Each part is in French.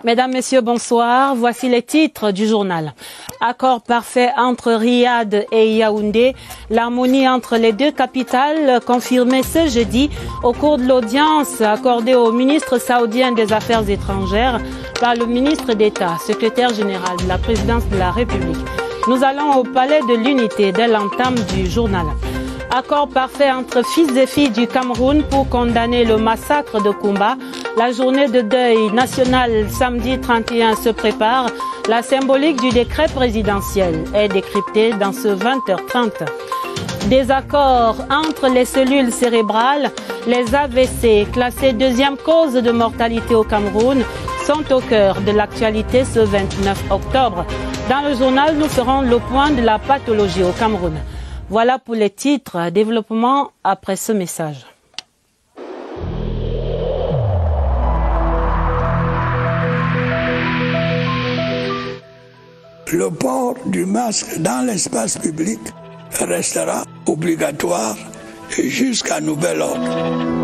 Mesdames, Messieurs, bonsoir. Voici les titres du journal. Accord parfait entre Riyad et Yaoundé. L'harmonie entre les deux capitales confirmée ce jeudi au cours de l'audience accordée au ministre saoudien des Affaires étrangères par le ministre d'État, secrétaire général de la présidence de la République. Nous allons au palais de l'Unité dès l'entame du journal. Accord parfait entre fils et filles du Cameroun pour condamner le massacre de Koumba. La journée de deuil national samedi 31 se prépare. La symbolique du décret présidentiel est décryptée dans ce 20h30. Désaccord entre les cellules cérébrales, les AVC, classées deuxième cause de mortalité au Cameroun, sont au cœur de l'actualité ce 29 octobre. Dans le journal, nous ferons le point de la pathologie au Cameroun. Voilà pour les titres. Développement après ce message. Le port du masque dans l'espace public restera obligatoire jusqu'à nouvel ordre.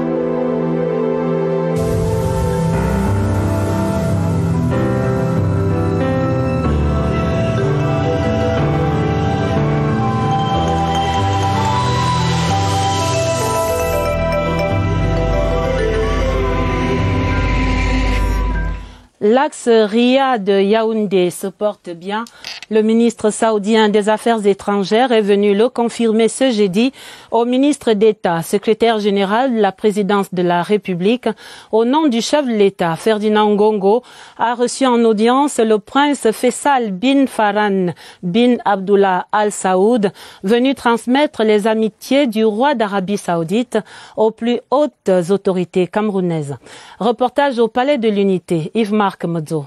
L'axe Riyad-Yaoundé se porte bien. Le ministre saoudien des Affaires étrangères est venu le confirmer ce jeudi au ministre d'État, secrétaire général de la présidence de la République. Au nom du chef de l'État, Ferdinand Ngongo a reçu en audience le prince Faisal bin Farhan bin Abdullah Al Saoud, venu transmettre les amitiés du roi d'Arabie Saoudite aux plus hautes autorités camerounaises. Reportage au palais de l'Unité, Yves-Marc Modzo.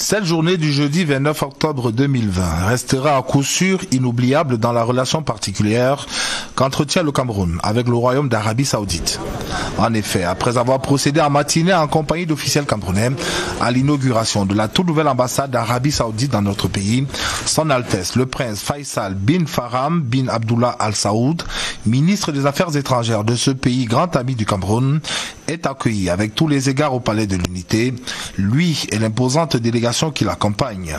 Cette journée du jeudi 29 octobre 2020 restera à coup sûr inoubliable dans la relation particulière qu'entretient le Cameroun avec le Royaume d'Arabie Saoudite. En effet, après avoir procédé en matinée en compagnie d'officiels camerounais à l'inauguration de la toute nouvelle ambassade d'Arabie Saoudite dans notre pays, Son Altesse le prince Faisal bin Farhan bin Abdullah Al Saoud, ministre des Affaires étrangères de ce pays grand ami du Cameroun, est accueilli avec tous les égards au palais de l'Unité, lui et l'imposante délégation qui l'accompagne.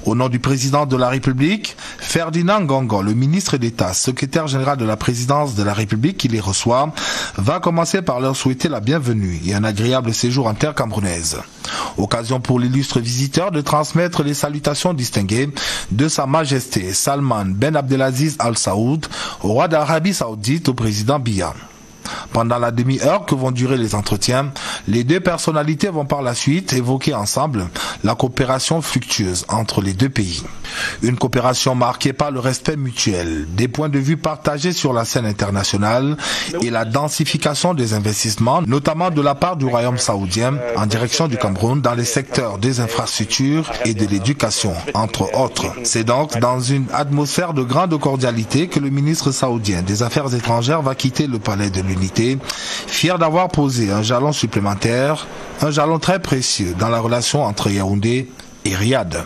Au nom du président de la République, Ferdinand Ngongo, le ministre d'État, secrétaire général de la présidence de la République qui les reçoit, va commencer par leur souhaiter la bienvenue et un agréable séjour en terre camerounaise. Occasion pour l'illustre visiteur de transmettre les salutations distinguées de Sa Majesté Salman Ben Abdelaziz Al Saoud, roi d'Arabie Saoudite, au président Biya. Pendant la demi-heure que vont durer les entretiens, les deux personnalités vont par la suite évoquer ensemble la coopération fructueuse entre les deux pays. Une coopération marquée par le respect mutuel, des points de vue partagés sur la scène internationale et la densification des investissements, notamment de la part du Royaume saoudien en direction du Cameroun dans les secteurs des infrastructures et de l'éducation, entre autres. C'est donc dans une atmosphère de grande cordialité que le ministre saoudien des Affaires étrangères va quitter le palais de l'Unité, fier d'avoir posé un jalon supplémentaire, un jalon très précieux dans la relation entre Yaoundé et Riyad.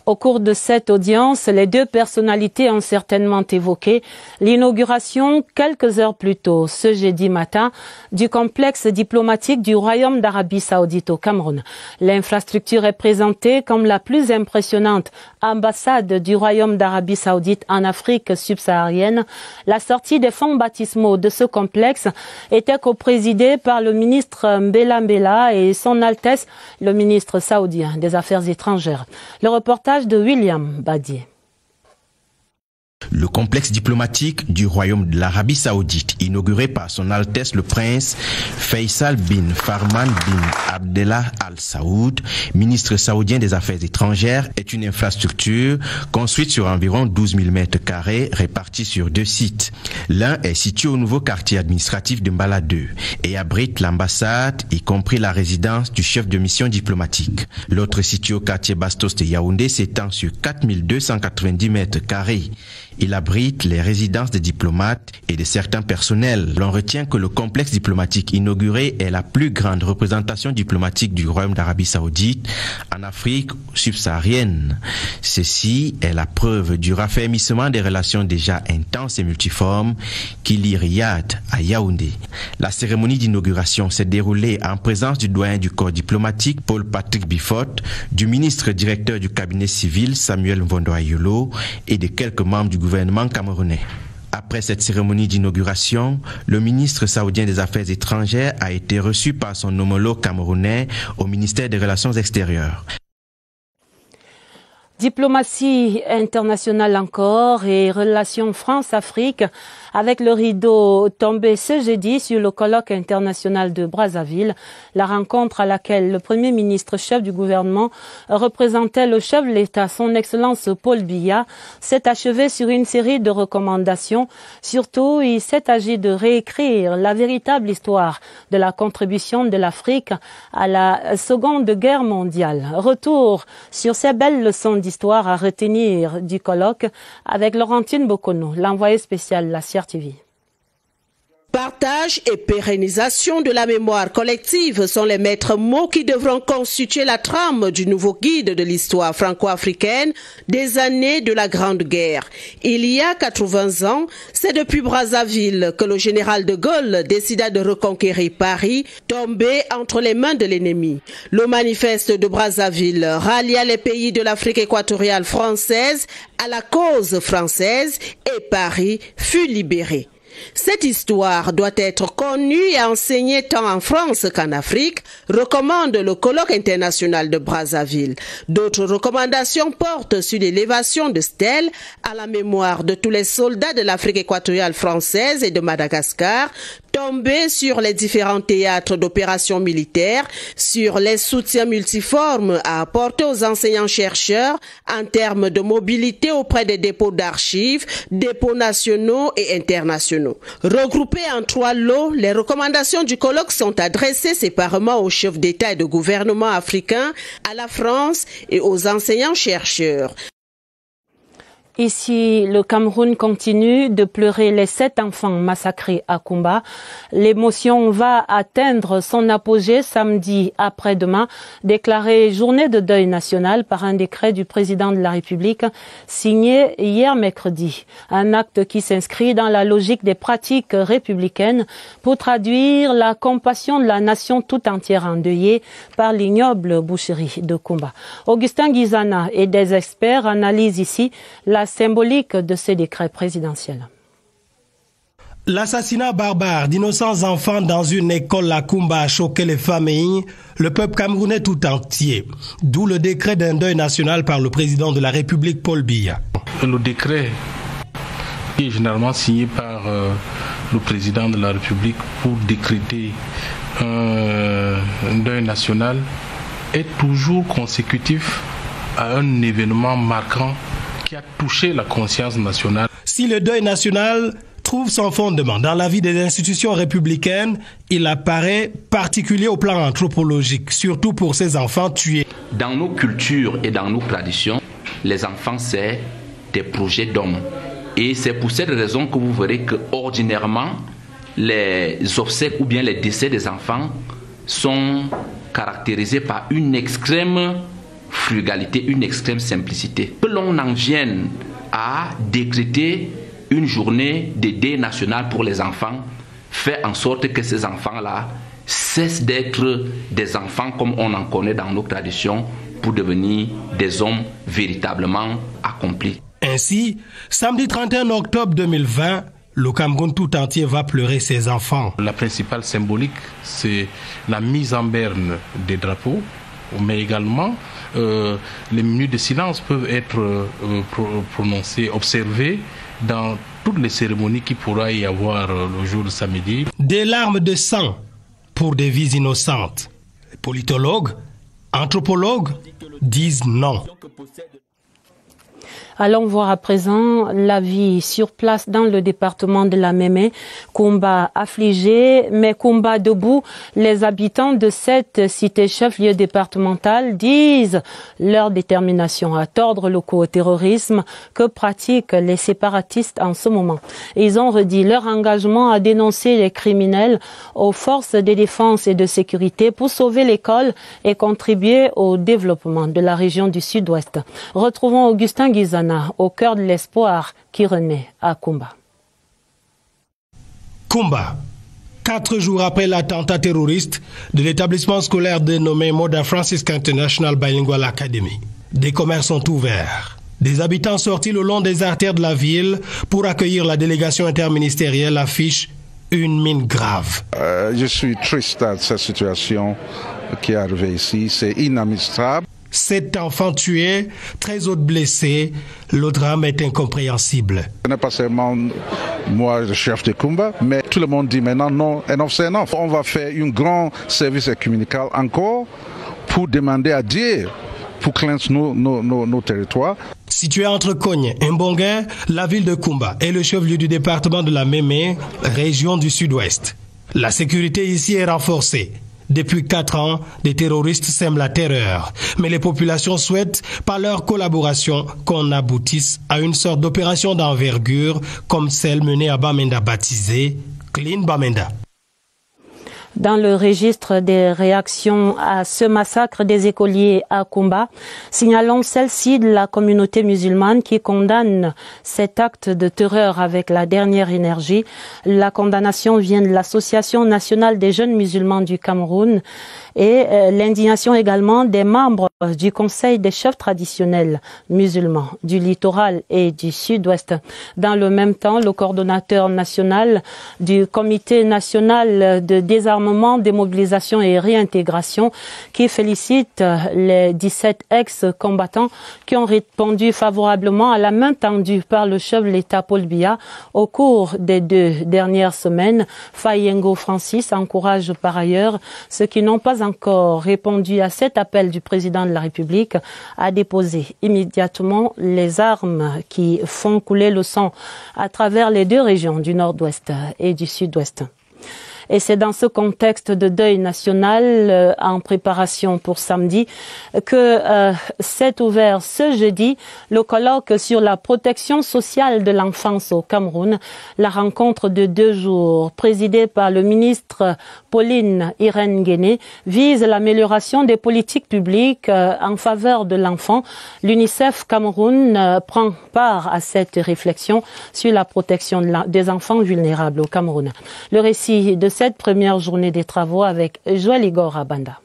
Au cours de cette audience, les deux personnalités ont certainement évoqué l'inauguration quelques heures plus tôt, ce jeudi matin, du complexe diplomatique du Royaume d'Arabie Saoudite au Cameroun. L'infrastructure est présentée comme la plus impressionnante ambassade du Royaume d'Arabie Saoudite en Afrique subsaharienne. La sortie des fonds baptismaux de ce complexe était coprésidée par le ministre Mbela Mbela et son Altesse, le ministre saoudien des Affaires étrangères. Le reportage de William Badier. Le complexe diplomatique du Royaume de l'Arabie Saoudite, inauguré par son Altesse le Prince Faisal bin Farhan bin Abdullah Al Saoud, ministre saoudien des Affaires étrangères, est une infrastructure construite sur environ 12 000 mètres carrés répartis sur deux sites. L'un est situé au nouveau quartier administratif de Mbala 2 et abrite l'ambassade, y compris la résidence du chef de mission diplomatique. L'autre situé au quartier Bastos de Yaoundé s'étend sur 4 290 mètres carrés Il abrite les résidences des diplomates et de certains personnels. L'on retient que le complexe diplomatique inauguré est la plus grande représentation diplomatique du Royaume d'Arabie Saoudite en Afrique subsaharienne. Ceci est la preuve du raffermissement des relations déjà intenses et multiformes qui lient Riyad à Yaoundé. La cérémonie d'inauguration s'est déroulée en présence du doyen du corps diplomatique Paul Patrick Biffot, du ministre directeur du cabinet civil Samuel Mvondo Ayolo et de quelques membres du gouvernement camerounais. Après cette cérémonie d'inauguration, le ministre saoudien des Affaires étrangères a été reçu par son homologue camerounais au ministère des Relations extérieures. Diplomatie internationale encore et relations France-Afrique avec le rideau tombé ce jeudi sur le colloque international de Brazzaville. La rencontre à laquelle le Premier ministre chef du gouvernement représentait le chef de l'État, son Excellence Paul Biya, s'est achevée sur une série de recommandations. Surtout, il s'est agi de réécrire la véritable histoire de la contribution de l'Afrique à la Seconde Guerre mondiale. Retour sur ces belles leçons d'histoire à retenir du colloque avec Laurentine Bokono, l'envoyé spécial de la CRTV. Partage et pérennisation de la mémoire collective sont les maîtres mots qui devront constituer la trame du nouveau guide de l'histoire franco-africaine des années de la Grande Guerre. Il y a 80 ans, c'est depuis Brazzaville que le général de Gaulle décida de reconquérir Paris, tombé entre les mains de l'ennemi. Le manifeste de Brazzaville rallia les pays de l'Afrique équatoriale française à la cause française et Paris fut libéré. Cette histoire doit être connue et enseignée tant en France qu'en Afrique, recommande le colloque international de Brazzaville. D'autres recommandations portent sur l'élévation de stèles à la mémoire de tous les soldats de l'Afrique équatoriale française et de Madagascar, tombés sur les différents théâtres d'opérations militaires, sur les soutiens multiformes à apporter aux enseignants-chercheurs en termes de mobilité auprès des dépôts d'archives, dépôts nationaux et internationaux. Regroupées en 3 lots, les recommandations du colloque sont adressées séparément aux chefs d'État et de gouvernement africains, à la France et aux enseignants-chercheurs. Ici, le Cameroun continue de pleurer les 7 enfants massacrés à Kumba. L'émotion va atteindre son apogée samedi après-demain, déclaré journée de deuil national par un décret du président de la République signé hier mercredi. Un acte qui s'inscrit dans la logique des pratiques républicaines pour traduire la compassion de la nation tout entière endeuillée par l'ignoble boucherie de Kumba. Augustin Guizana et des experts analysent ici la symbolique de ces décrets présidentiels. L'assassinat barbare d'innocents enfants dans une école à Kumba a choqué les familles, le peuple camerounais tout entier. D'où le décret d'un deuil national par le président de la République, Paul Biya. Le décret qui est généralement signé par le président de la République pour décréter un deuil national est toujours consécutif à un événement marquant qui a touché la conscience nationale. Si le deuil national trouve son fondement dans la vie des institutions républicaines, il apparaît particulier au plan anthropologique, surtout pour ces enfants tués. Dans nos cultures et dans nos traditions, les enfants, c'est des projets d'hommes. Et c'est pour cette raison que vous verrez que ordinairement, les obsèques ou bien les décès des enfants sont caractérisés par une extrême frugalité, une extrême simplicité. Que l'on en vienne à décréter une journée de deuil national pour les enfants fait en sorte que ces enfants-là cessent d'être des enfants comme on en connaît dans nos traditions pour devenir des hommes véritablement accomplis. Ainsi, samedi 31 octobre 2020, le Cameroun tout entier va pleurer ses enfants. La principale symbolique, c'est la mise en berne des drapeaux, mais également les minutes de silence peuvent être prononcées, observées dans toutes les cérémonies qu'il pourra y avoir le jour de samedi. Des larmes de sang pour des vies innocentes. Les politologues, anthropologues disent non. Allons voir à présent la vie sur place dans le département de la Mémé. Combat affligé, mais combat debout. Les habitants de cette cité chef-lieu départementale disent leur détermination à tordre le cou au terrorisme que pratiquent les séparatistes en ce moment. Ils ont redit leur engagement à dénoncer les criminels aux forces de défense et de sécurité pour sauver l'école et contribuer au développement de la région du Sud-Ouest. Retrouvons Augustin Guizana au cœur de l'espoir qui renaît à Kumba. Kumba, 4 jours après l'attentat terroriste de l'établissement scolaire dénommé Mother Francisca International Bilingual Academy. Des commerces sont ouverts. Des habitants sortis le long des artères de la ville pour accueillir la délégation interministérielle affiche une mine grave. Je suis triste de cette situation qui est arrivée ici. C'est inadmissible. 7 enfants tués, 13 autres blessés. Le drame est incompréhensible. Ce n'est pas seulement moi, le chef de Kumba, mais tout le monde dit maintenant non, c'est non. On va faire un grand service communical encore pour demander à Dieu pour cleanser nos territoires. Situé entre Kogne et Mbongué, la ville de Kumba est le chef-lieu du département de la Mémé, région du Sud-Ouest. La sécurité ici est renforcée. Depuis 4 ans, des terroristes sèment la terreur. Mais les populations souhaitent, par leur collaboration, qu'on aboutisse à une sorte d'opération d'envergure comme celle menée à Bamenda baptisée Clean Bamenda. Dans le registre des réactions à ce massacre des écoliers à Kumba, signalons celle-ci de la communauté musulmane qui condamne cet acte de terreur avec la dernière énergie. La condamnation vient de l'Association nationale des jeunes musulmans du Cameroun et l'indignation également des membres du Conseil des chefs traditionnels musulmans du littoral et du Sud-Ouest. Dans le même temps, le coordonnateur national du Comité national de désarmement, démobilisation et réintégration qui félicite les 17 ex-combattants qui ont répondu favorablement à la main tendue par le chef de l'État Paul Biya au cours des 2 dernières semaines. Fayengo Francis encourage par ailleurs ceux qui n'ont pas encore répondu à cet appel du président de la République à déposer immédiatement les armes qui font couler le sang à travers les 2 régions du Nord-Ouest et du Sud-Ouest. Et c'est dans ce contexte de deuil national en préparation pour samedi que s'est ouvert ce jeudi le colloque sur la protection sociale de l'enfance au Cameroun. La rencontre de 2 jours, présidée par le ministre Pauline Irène Guéné, vise l'amélioration des politiques publiques en faveur de l'enfant. L'UNICEF Cameroun prend part à cette réflexion sur la protection des enfants vulnérables au Cameroun. Le récit de cette première journée des travaux avec Joël Igor Abanda.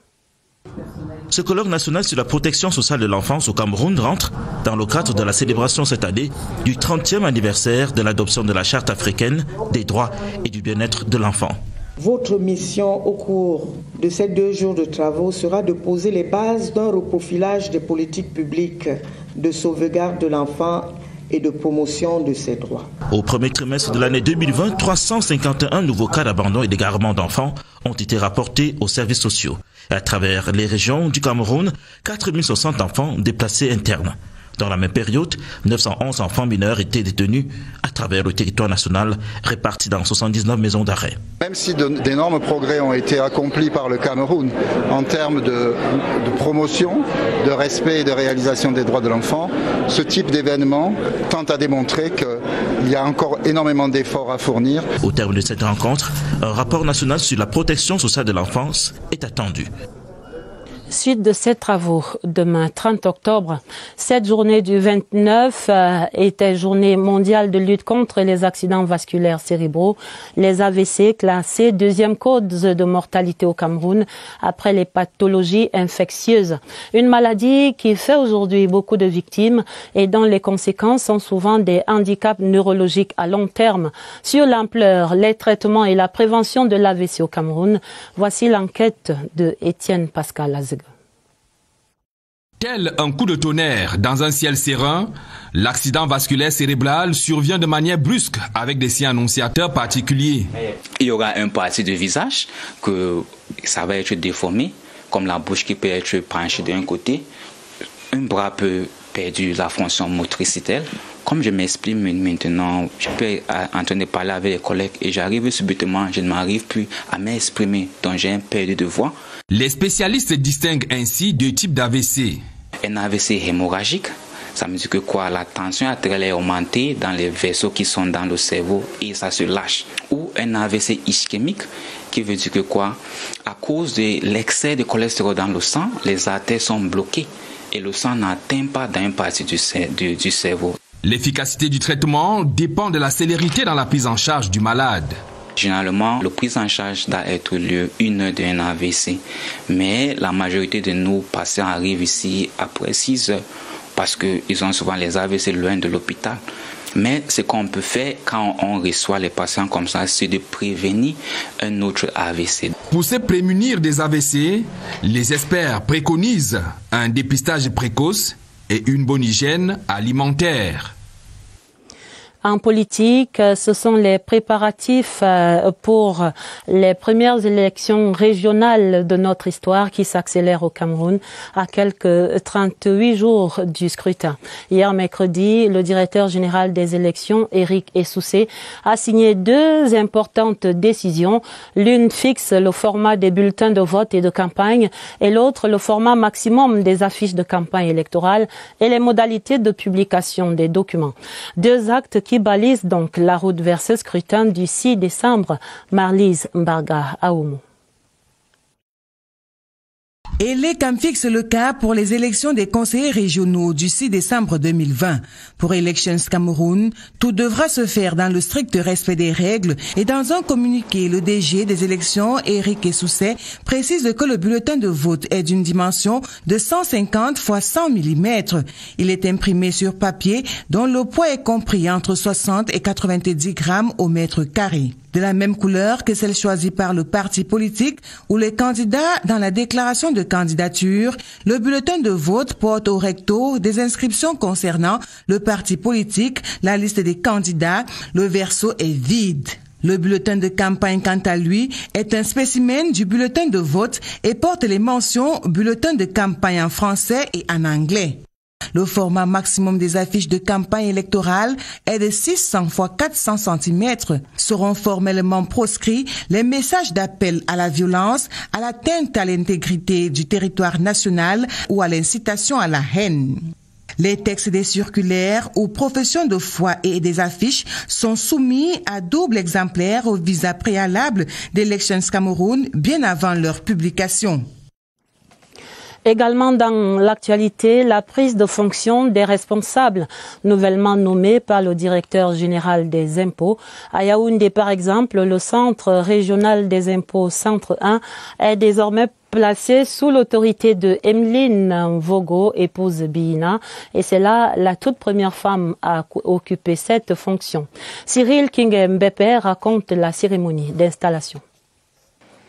Ce colloque national sur la protection sociale de l'enfance au Cameroun rentre dans le cadre de la célébration cette année du 30e anniversaire de l'adoption de la Charte africaine des droits et du bien-être de l'enfant. Votre mission au cours de ces 2 jours de travaux sera de poser les bases d'un reprofilage des politiques publiques de sauvegarde de l'enfant et de promotion de ses droits. Au premier trimestre de l'année 2020, 351 nouveaux cas d'abandon et d'égarement d'enfants ont été rapportés aux services sociaux. Et à travers les régions du Cameroun, 4060 enfants déplacés internes. Dans la même période, 911 enfants mineurs étaient détenus à travers le territoire national, répartis dans 79 maisons d'arrêt. Même si d'énormes progrès ont été accomplis par le Cameroun en termes de promotion, de respect et de réalisation des droits de l'enfant, ce type d'événement tente à démontrer qu'il y a encore énormément d'efforts à fournir. Au terme de cette rencontre, un rapport national sur la protection sociale de l'enfance est attendu. Suite de ces travaux, demain 30 octobre, cette journée du 29 était journée mondiale de lutte contre les accidents vasculaires cérébraux, les AVC classés 2e cause de mortalité au Cameroun après les pathologies infectieuses. Une maladie qui fait aujourd'hui beaucoup de victimes et dont les conséquences sont souvent des handicaps neurologiques à long terme. Sur l'ampleur, les traitements et la prévention de l'AVC au Cameroun, voici l'enquête de Étienne Pascal Azeg. Tel un coup de tonnerre dans un ciel serein, l'accident vasculaire cérébral survient de manière brusque avec des signes annonciateurs particuliers. Il y aura une partie du visage que ça va être déformé, comme la bouche qui peut être penchée d'un côté. Un bras peut perdu la fonction motricité. Comme je m'exprime maintenant, je peux en train de parler avec les collègues et j'arrive subitement, je ne m'arrive plus à m'exprimer, donc j'ai un perdu de voix. Les spécialistes distinguent ainsi deux types d'AVC. Un AVC hémorragique, ça veut dire que quoi, la tension artérielle est augmentée dans les vaisseaux qui sont dans le cerveau et ça se lâche. Ou un AVC ischémique, qui veut dire que quoi, à cause de l'excès de cholestérol dans le sang, les artères sont bloquées et le sang n'atteint pas dans une partie du cerveau. L'efficacité du traitement dépend de la célérité dans la prise en charge du malade. Généralement, la prise en charge doit être lieu 1 heure d'un AVC. Mais la majorité de nos patients arrivent ici après 6 heures parce qu'ils ont souvent les AVC loin de l'hôpital. Mais ce qu'on peut faire quand on reçoit les patients comme ça, c'est de prévenir un autre AVC. Pour se prémunir des AVC, les experts préconisent un dépistage précoce et une bonne hygiène alimentaire. En politique, ce sont les préparatifs pour les premières élections régionales de notre histoire qui s'accélèrent au Cameroun à quelques 38 jours du scrutin. Hier mercredi, le directeur général des élections, Eric Essoussé, a signé 2 importantes décisions. L'une fixe le format des bulletins de vote et de campagne et l'autre le format maximum des affiches de campagne électorale et les modalités de publication des documents. 2 actes qui balise donc la route vers ce scrutin du 6 décembre. Marlise Mbarga Aoumou. Et l'ECAM fixe le cas pour les élections des conseillers régionaux du 6 décembre 2020. Pour Elections Cameroun, tout devra se faire dans le strict respect des règles et dans un communiqué, le DG des élections, Eric Essoussé, précise que le bulletin de vote est d'une dimension de 150 x 100 mm. Il est imprimé sur papier dont le poids est compris entre 60 et 90 grammes au mètre carré. De la même couleur que celle choisie par le parti politique ou les candidats dans la déclaration de candidature, le bulletin de vote porte au recto des inscriptions concernant le parti politique, la liste des candidats, le verso est vide. Le bulletin de campagne, quant à lui, est un spécimen du bulletin de vote et porte les mentions bulletin de campagne en français et en anglais. Le format maximum des affiches de campagne électorale est de 600 x 400 cm. Seront formellement proscrits les messages d'appel à la violence, à l'atteinte à l'intégrité du territoire national ou à l'incitation à la haine. Les textes des circulaires ou professions de foi et des affiches sont soumis à double exemplaire au visa préalable d'Elections Cameroun bien avant leur publication. Également dans l'actualité, la prise de fonction des responsables nouvellement nommés par le directeur général des impôts. À Yaoundé, par exemple, le centre régional des impôts, centre 1, est désormais placé sous l'autorité de Emeline Vogo, épouse Biina, et c'est là la toute première femme à occuper cette fonction. Cyril Kingembepe raconte la cérémonie d'installation.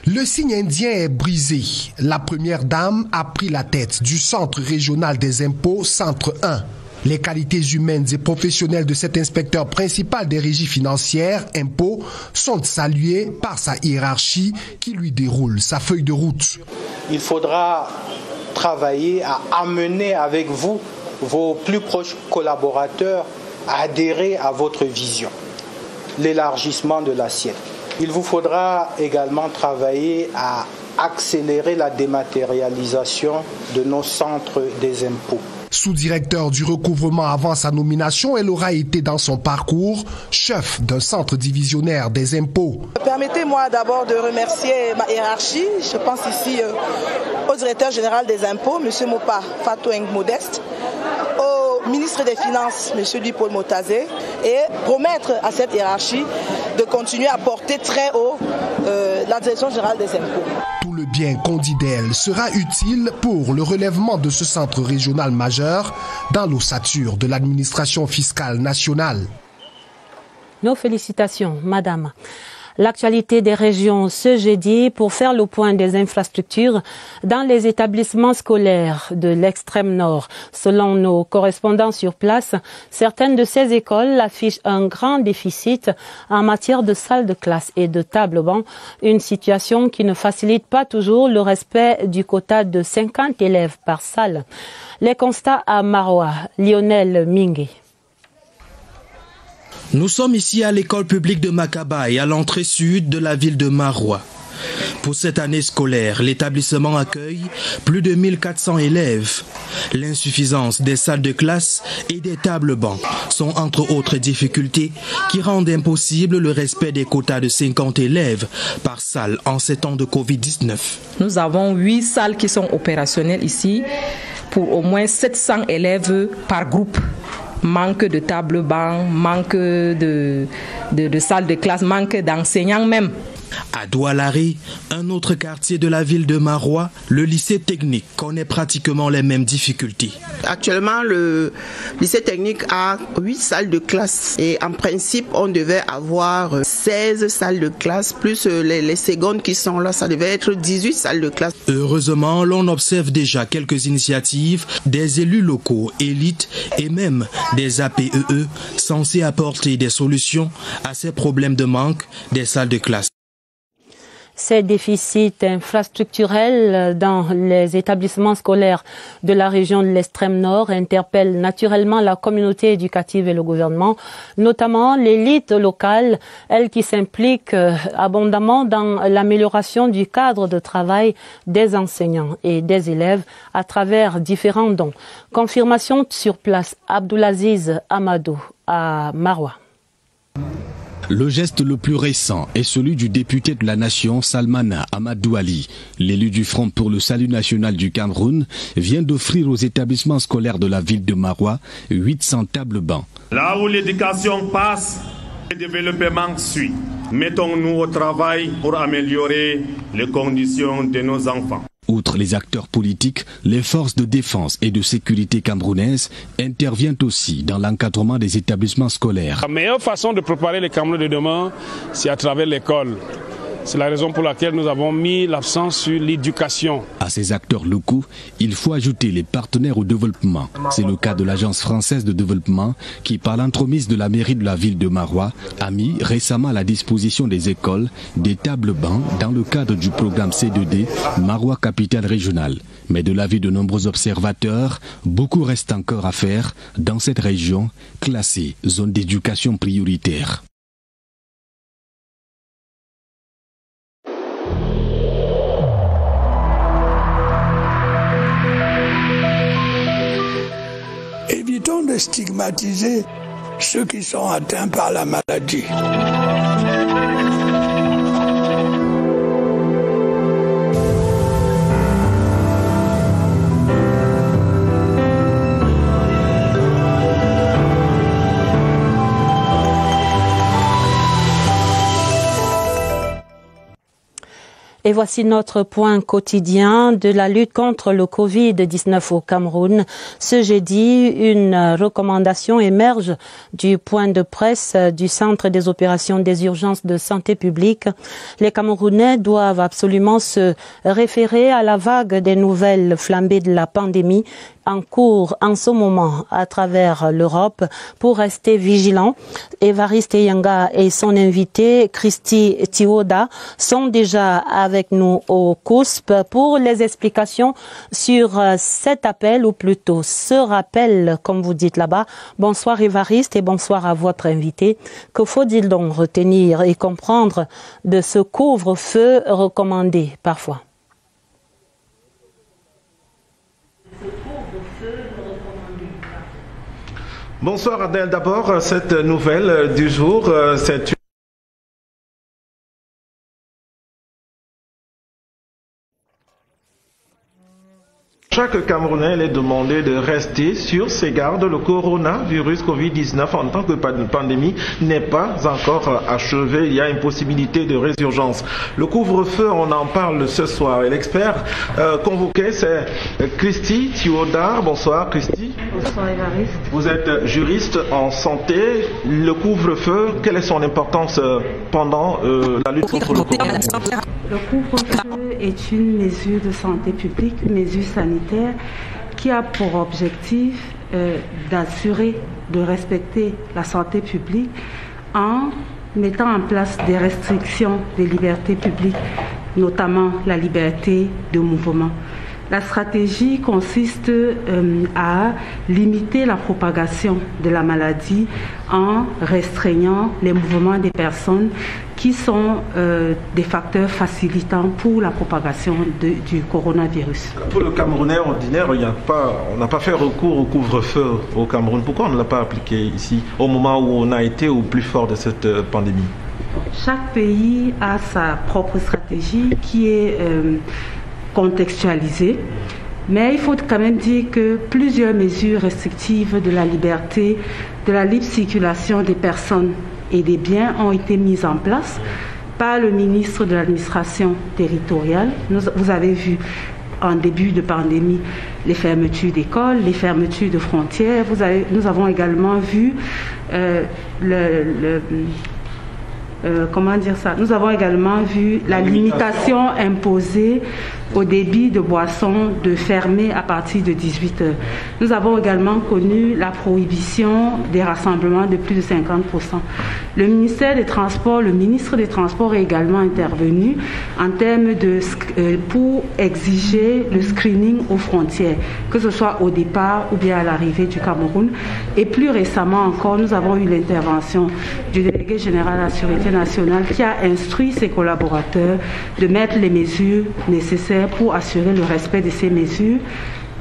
Le signe indien est brisé. La première dame a pris la tête du centre régional des impôts, centre 1. Les qualités humaines et professionnelles de cet inspecteur principal des régies financières, impôts, sont saluées par sa hiérarchie qui lui déroule sa feuille de route. Il faudra travailler à amener avec vous, vos plus proches collaborateurs, à adhérer à votre vision, l'élargissement de l'assiette. Il vous faudra également travailler à accélérer la dématérialisation de nos centres des impôts. Sous-directeur du recouvrement avant sa nomination, elle aura été dans son parcours chef d'un centre divisionnaire des impôts. Permettez-moi d'abord de remercier ma hiérarchie. Je pense ici au directeur général des impôts, M. Mopa Fatou Eng Modeste, au ministre des Finances, M. Dupol Motazé, et promettre à cette hiérarchie de continuer à porter très haut la direction générale des impôts. Tout le bien qu'on dit d'elle sera utile pour le relèvement de ce centre régional majeur dans l'ossature de l'administration fiscale nationale. Nos félicitations, madame. L'actualité des régions ce jeudi pour faire le point des infrastructures dans les établissements scolaires de l'extrême nord. Selon nos correspondants sur place, certaines de ces écoles affichent un grand déficit en matière de salles de classe et de tables-bancs, une situation qui ne facilite pas toujours le respect du quota de 50 élèves par salle. Les constats à Maroua, Lionel Mingue. Nous sommes ici à l'école publique de Makaba et à l'entrée sud de la ville de Maroua. Pour cette année scolaire, l'établissement accueille plus de 1400 élèves. L'insuffisance des salles de classe et des tables-bancs sont entre autres difficultés qui rendent impossible le respect des quotas de 50 élèves par salle en ces temps de Covid-19. Nous avons 8 salles qui sont opérationnelles ici pour au moins 700 élèves par groupe. Manque de table-banc, manque de salles de classe, manque d'enseignants même. À Doualari, un autre quartier de la ville de Maroua, le lycée technique connaît pratiquement les mêmes difficultés. Actuellement, le lycée technique a 8 salles de classe et en principe, on devait avoir 16 salles de classe plus les secondes qui sont là, ça devait être 18 salles de classe. Heureusement, l'on observe déjà quelques initiatives des élus locaux, élites et même des APEE censés apporter des solutions à ces problèmes de manque des salles de classe. Ces déficits infrastructurels dans les établissements scolaires de la région de l'extrême nord interpellent naturellement la communauté éducative et le gouvernement, notamment l'élite locale, elle qui s'implique abondamment dans l'amélioration du cadre de travail des enseignants et des élèves à travers différents dons. Confirmation sur place, Abdoulaziz Amadou à Maroua. Le geste le plus récent est celui du député de la nation Salmana Amadou Ali. L'élu du Front pour le salut national du Cameroun vient d'offrir aux établissements scolaires de la ville de Maroua 800 tables-bancs. Là où l'éducation passe, le développement suit. Mettons-nous au travail pour améliorer les conditions de nos enfants. Outre les acteurs politiques, les forces de défense et de sécurité camerounaises interviennent aussi dans l'encadrement des établissements scolaires. La meilleure façon de préparer les Camerounais de demain, c'est à travers l'école. C'est la raison pour laquelle nous avons mis l'accent sur l'éducation. À ces acteurs locaux, il faut ajouter les partenaires au développement. C'est le cas de l'Agence française de développement qui, par l'entremise de la mairie de la ville de Maroua, a mis récemment à la disposition des écoles des tables-bancs dans le cadre du programme C2D Maroua Capitale Régionale. Mais de l'avis de nombreux observateurs, beaucoup reste encore à faire dans cette région classée zone d'éducation prioritaire. Évitons de stigmatiser ceux qui sont atteints par la maladie. Et voici notre point quotidien de la lutte contre le Covid-19 au Cameroun. Ce jeudi, une recommandation émerge du point de presse du Centre des opérations des urgences de santé publique. Les Camerounais doivent absolument se référer à la vague des nouvelles flambées de la pandémie en cours en ce moment à travers l'Europe pour rester vigilants. Évariste Yanga et son invité Christy Tioda sont déjà avec nous au COUSP pour les explications sur cet appel, ou plutôt ce rappel, comme vous dites là-bas. Bonsoir Évariste et bonsoir à votre invité. Que faut-il donc retenir et comprendre de ce couvre-feu recommandé parfois? Bonsoir Adèle. D'abord, cette nouvelle du jour, c'est chaque Camerounais est demandé de rester sur ses gardes. Le coronavirus Covid-19 en tant que pandémie n'est pas encore achevé. Il y a une possibilité de résurgence. Le couvre-feu, on en parle ce soir. Et l'expert convoqué, c'est Christy Tioda. Bonsoir Christy. Bonsoir Évariste. Vous êtes juriste en santé. Le couvre-feu, quelle est son importance pendant la lutte contre le coronavirus? Le couvre-feu est une mesure de santé publique, une mesure sanitaire qui a pour objectif d'assurer, de respecter la santé publique en mettant en place des restrictions des libertés publiques, notamment la liberté de mouvement. La stratégie consiste à limiter la propagation de la maladie en restreignant les mouvements des personnes qui sont des facteurs facilitants pour la propagation du coronavirus. Pour le Camerounais ordinaire, on n'a pas fait recours au couvre-feu au Cameroun. Pourquoi on ne l'a pas appliqué ici, au moment où on a été au plus fort de cette pandémie? Chaque pays a sa propre stratégie qui est contextualisée, mais il faut quand même dire que plusieurs mesures restrictives de la liberté, de la libre circulation des personnes et des biens ont été mises en place par le ministre de l'administration territoriale. Vous avez vu en début de pandémie les fermetures d'écoles, les fermetures de frontières. Nous avons également vu nous avons également vu la limitation imposée au débit de boissons de fermer à partir de 18 heures. Nous avons également connu la prohibition des rassemblements de plus de 50%. Le ministère des Transports, le ministre des Transports est également intervenu en termes pour exiger le screening aux frontières, que ce soit au départ ou bien à l'arrivée du Cameroun. Et plus récemment encore, nous avons eu l'intervention du délégué général à la Sûreté nationale qui a instruit ses collaborateurs de mettre les mesures nécessaires pour assurer le respect de ces mesures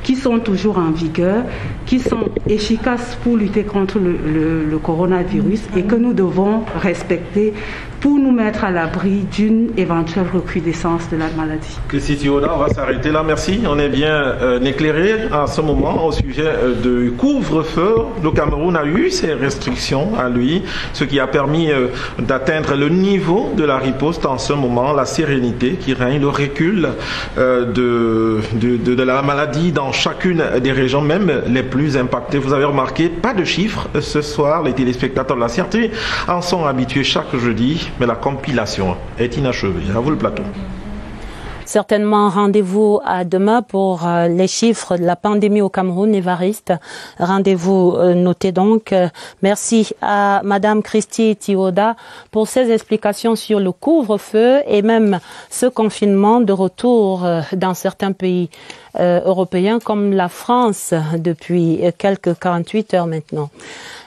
qui sont toujours en vigueur, qui sont efficaces pour lutter contre le coronavirus et que nous devons respecter pour nous mettre à l'abri d'une éventuelle recrudescence de la maladie. Christy Thioda, on va s'arrêter là. Merci. On est bien éclairé à ce moment au sujet du couvre-feu. Le Cameroun a eu ses restrictions à lui, ce qui a permis d'atteindre le niveau de la riposte en ce moment, la sérénité qui règne, le recul de la maladie dans chacune des régions, même les plus impactées. Vous avez remarqué, pas de chiffres ce soir. Les téléspectateurs de la CRT en sont habitués chaque jeudi. Mais la compilation est inachevée. À vous le plateau. Certainement, rendez-vous à demain pour les chiffres de la pandémie au Cameroun, Évariste. Rendez-vous noté donc. Merci à Madame Christy Thioda pour ses explications sur le couvre-feu et même ce confinement de retour dans certains pays européens comme la France depuis quelques 48 heures maintenant.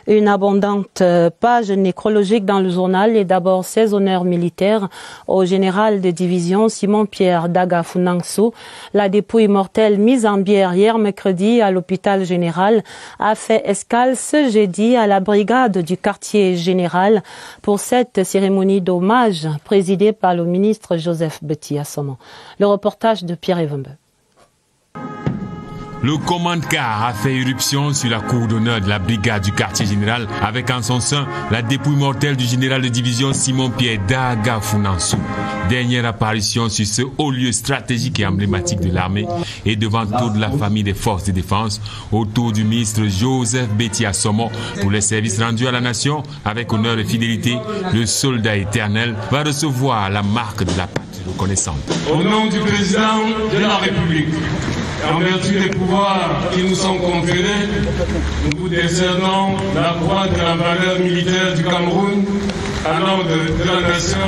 Une abondante page nécrologique dans le journal et d'abord ses honneurs militaires au général de division Simon-Pierre Daga Funangsou. La dépouille mortelle mise en bière hier mercredi à l'hôpital général a fait escale ce jeudi à la brigade du quartier général pour cette cérémonie d'hommage présidée par le ministre Joseph Betty Assomo. Le reportage de Pierre Evembe. Le commande-car a fait irruption sur la cour d'honneur de la brigade du quartier général avec en son sein la dépouille mortelle du général de division Simon-Pierre Daga Funangsou. Dernière apparition sur ce haut lieu stratégique et emblématique de l'armée et devant toute la famille des forces de défense autour du ministre Joseph Betty Assomo pour les services rendus à la nation avec honneur et fidélité. Le soldat éternel va recevoir la marque de la patrie reconnaissante. Au nom du président de la République, en vertu des pouvoirs qui nous sont conférés, nous vous décernons la croix de la valeur militaire du Cameroun à nom de la nation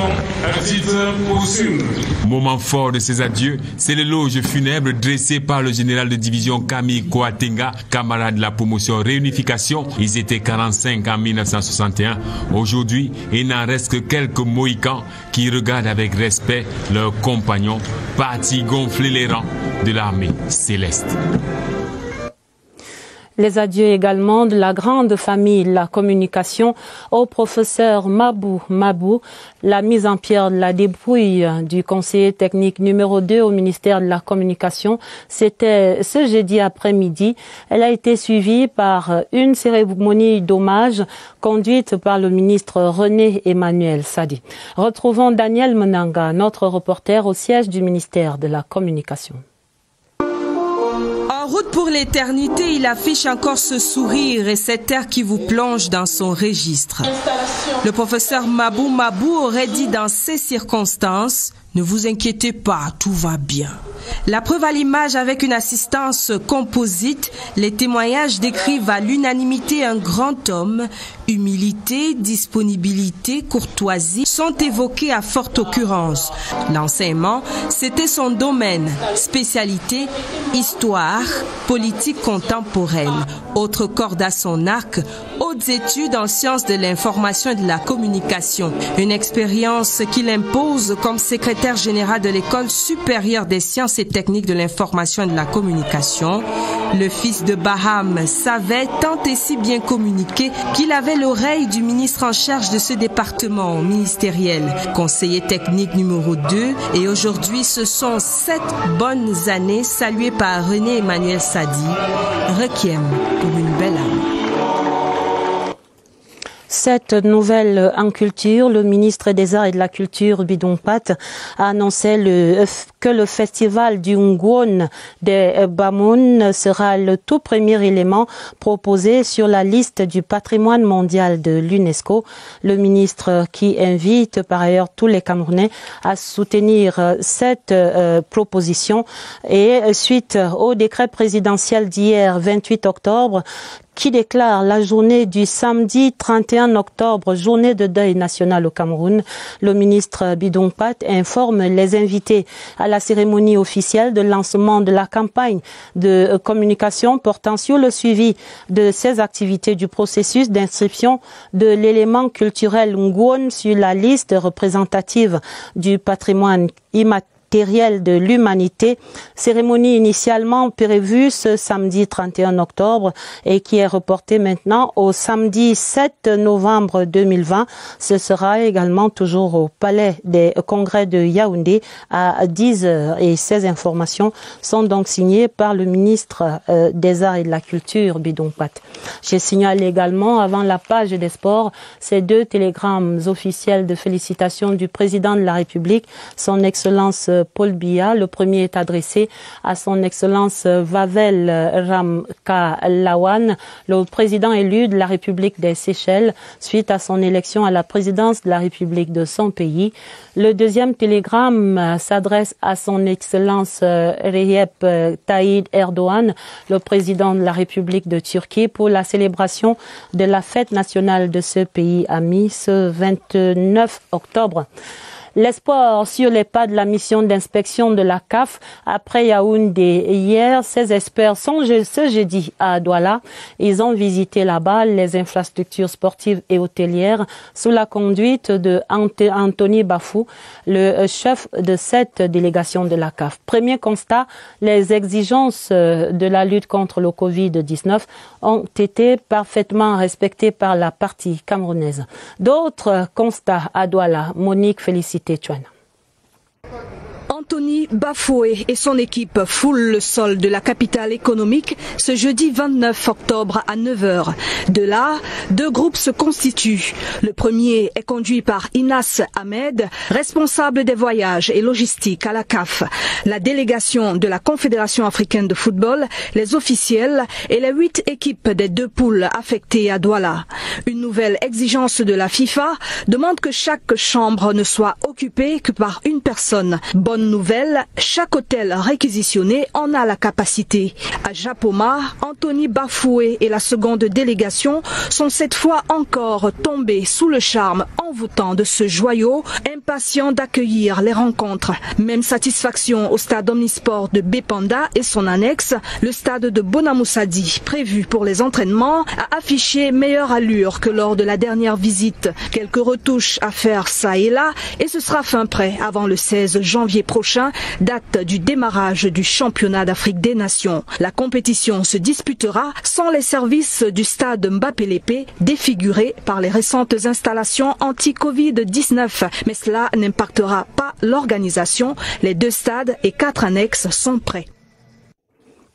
à titre posthume. Moment fort de ces adieux, c'est l'éloge funèbre dressé par le général de division Camille Kouatenga, camarade de la promotion Réunification. Ils étaient 45 en 1961. Aujourd'hui, il n'en reste que quelques mohicans qui regardent avec respect leurs compagnons partis gonfler les rangs de l'armée céleste. Les adieux également de la grande famille de la communication au professeur Mabou. La mise en pierre de la dépouille du conseiller technique numéro 2 au ministère de la Communication, c'était ce jeudi après-midi. Elle a été suivie par une cérémonie d'hommage conduite par le ministre René Emmanuel Sadi. Retrouvons Daniel Menanga, notre reporter au siège du ministère de la Communication. En route pour l'éternité, il affiche encore ce sourire et cet air qui vous plonge dans son registre. Le professeur Mabou aurait dit dans ces circonstances: ne vous inquiétez pas, tout va bien. La preuve à l'image avec une assistance composite, les témoignages décrivent à l'unanimité un grand homme. Humilité, disponibilité, courtoisie sont évoqués à forte occurrence. L'enseignement, c'était son domaine. Spécialité, histoire, politique contemporaine. Autre corde à son arc, hautes études en sciences de l'information et de la communication. Une expérience qu'il impose comme secrétaire général de l'École supérieure des sciences et techniques de l'information et de la communication. Le fils de Baham savait tant et si bien communiquer qu'il avait l'oreille du ministre en charge de ce département ministériel, conseiller technique numéro 2, et aujourd'hui ce sont 7 bonnes années saluées par René Emmanuel Sadi. Requiem pour une belle âme. Cette nouvelle en culture, le ministre des Arts et de la Culture, Bidon Pat, a annoncé que le festival du Ngwon de Bamoun sera le tout premier élément proposé sur la liste du patrimoine mondial de l'UNESCO. Le ministre qui invite par ailleurs tous les Camerounais à soutenir cette proposition et suite au décret présidentiel d'hier 28 octobre, qui déclare la journée du samedi 31 octobre, journée de deuil national au Cameroun. Le ministre Bidon Pat informe les invités à la cérémonie officielle de lancement de la campagne de communication portant sur le suivi de ces activités du processus d'inscription de l'élément culturel Ngwon sur la liste représentative du patrimoine immatériel de l'humanité, cérémonie initialement prévue ce samedi 31 octobre et qui est reportée maintenant au samedi 7 novembre 2020. Ce sera également toujours au Palais des Congrès de Yaoundé à 10h et ces informations sont donc signées par le ministre des Arts et de la Culture, Bidon Pat. Je signale également avant la page des sports ces 2 télégrammes officiels de félicitations du président de la République, son Excellence Paul Biya. Le premier est adressé à son Excellence Wavel Ramkalawan, le président élu de la République des Seychelles, suite à son élection à la présidence de la République de son pays. Le deuxième télégramme s'adresse à son Excellence Recep Tayyip Erdogan, le président de la République de Turquie, pour la célébration de la fête nationale de ce pays ami ce 29 octobre. L'espoir sur les pas de la mission d'inspection de la CAF après Yaoundé hier. Ces experts sont ce jeudi à Douala. Ils ont visité là-bas les infrastructures sportives et hôtelières sous la conduite de Anthony Bafou, le chef de cette délégation de la CAF. Premier constat, les exigences de la lutte contre le Covid-19 ont été parfaitement respectées par la partie camerounaise. D'autres constats à Douala, Monique félicite. Anthony Bafoué et son équipe foulent le sol de la capitale économique ce jeudi 29 octobre à 9h. De là, 2 groupes se constituent. Le premier est conduit par Inas Ahmed, responsable des voyages et logistique à la CAF. La délégation de la Confédération africaine de football, les officiels et les 8 équipes des 2 poules affectées à Douala. Une nouvelle exigence de la FIFA demande que chaque chambre ne soit occupée que par une personne. Bonne nouvelle, chaque hôtel réquisitionné en a la capacité. À Japoma, Anthony Bafoué et la seconde délégation sont cette fois encore tombés sous le charme envoûtant de ce joyau, impatients d'accueillir les rencontres. Même satisfaction au stade omnisport de Bepanda et son annexe, le stade de Bonamoussadi, prévu pour les entraînements, a affiché meilleure allure que lors de la dernière visite. Quelques retouches à faire ça et là et ce sera fin prêt avant le 16 janvier prochain, date du démarrage du championnat d'Afrique des Nations. La compétition se disputera sans les services du stade Mbappé-Lépé, défigurés par les récentes installations anti-Covid-19. Mais cela n'impactera pas l'organisation. Les 2 stades et 4 annexes sont prêts.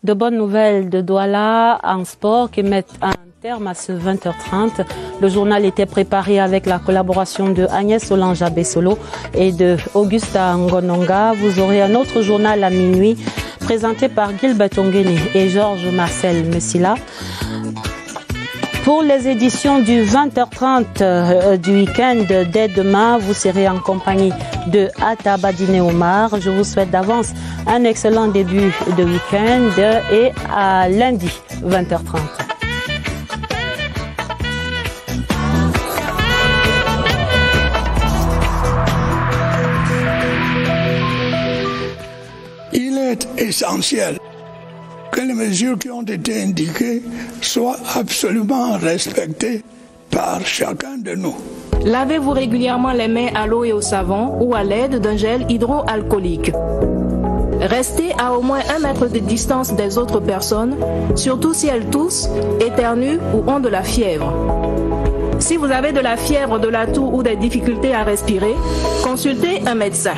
De bonnes nouvelles de Douala en sport qui mettent en Terme à ce 20h30. Le journal était préparé avec la collaboration de Agnès Solange Abessolo et de Augusta Ngononga. Vous aurez un autre journal à minuit présenté par Gilbert Ongene et Georges Marcel Messila. Pour les éditions du 20h30 du week-end, dès demain, vous serez en compagnie de Atta Badine Omar. Je vous souhaite d'avance un excellent début de week-end et à lundi 20h30. Il est essentiel que les mesures qui ont été indiquées soient absolument respectées par chacun de nous. Lavez-vous régulièrement les mains à l'eau et au savon ou à l'aide d'un gel hydroalcoolique. Restez à au moins 1 mètre de distance des autres personnes, surtout si elles toussent, éternuent ou ont de la fièvre. Si vous avez de la fièvre, de la toux ou des difficultés à respirer, consultez un médecin.